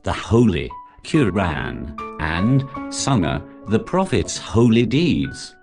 the Holy Quran, and Sunnah, the Prophet's holy deeds.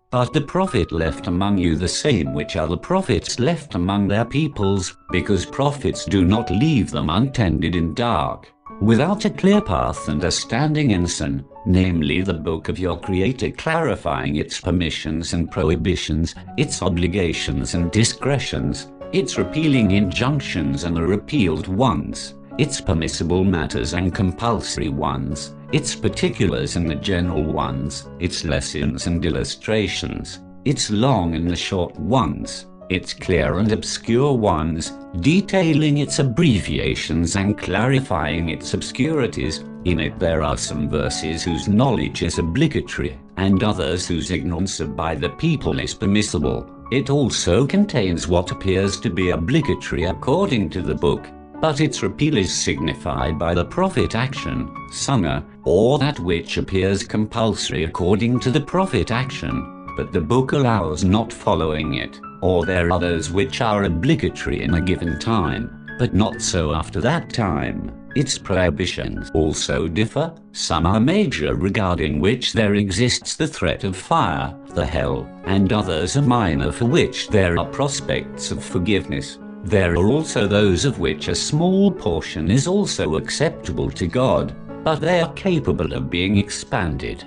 But the Prophet left among you the same which other prophets left among their peoples, because prophets do not leave them untended in dark, without a clear path and a standing ensign, namely the book of your Creator, clarifying its permissions and prohibitions, its obligations and discretions, its repealing injunctions and the repealed ones, its permissible matters and compulsory ones, its particulars and the general ones, its lessons and illustrations, its long and the short ones, its clear and obscure ones, detailing its abbreviations and clarifying its obscurities. In it there are some verses whose knowledge is obligatory, and others whose ignorance by the people is permissible. It also contains what appears to be obligatory according to the book, but its repeal is signified by the Prophet action, Sunnah, or that which appears compulsory according to the Prophet action, but the book allows not following it, or there are others which are obligatory in a given time, but not so after that time. Its prohibitions also differ. Some are major, regarding which there exists the threat of fire, the hell, and others are minor, for which there are prospects of forgiveness. There are also those of which a small portion is also acceptable to God, but they are capable of being expanded.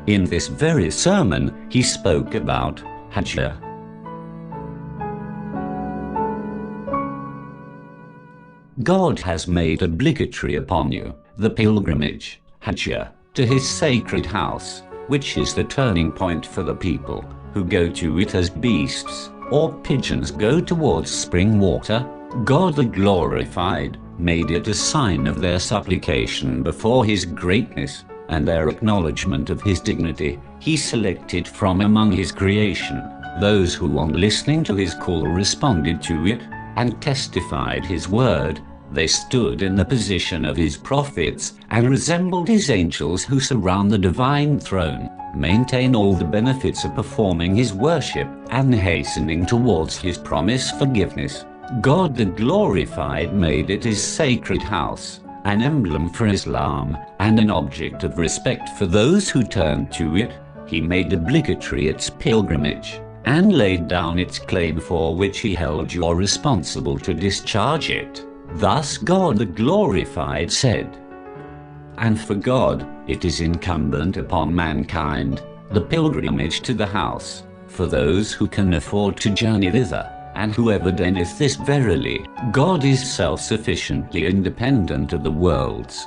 In this very sermon, he spoke about Hajj. God has made obligatory upon you the pilgrimage, Hajj, to his sacred house, which is the turning point for the people who go to it as beasts or pigeons go towards spring water. God the glorified made it a sign of their supplication before his greatness and their acknowledgement of his dignity. He selected from among his creation those who, on listening to his call, responded to it and testified his word. They stood in the position of his prophets and resembled his angels who surround the divine throne, maintain all the benefits of performing his worship and hastening towards his promised forgiveness. God the glorified made it his sacred house, an emblem for Islam and an object of respect for those who turn to it. He made obligatory its pilgrimage and laid down its claim, for which he held you responsible to discharge it. Thus God the glorified said, "And for God, it is incumbent upon mankind, the pilgrimage to the house, for those who can afford to journey thither, and whoever denieth this, verily, God is self-sufficiently independent of the worlds."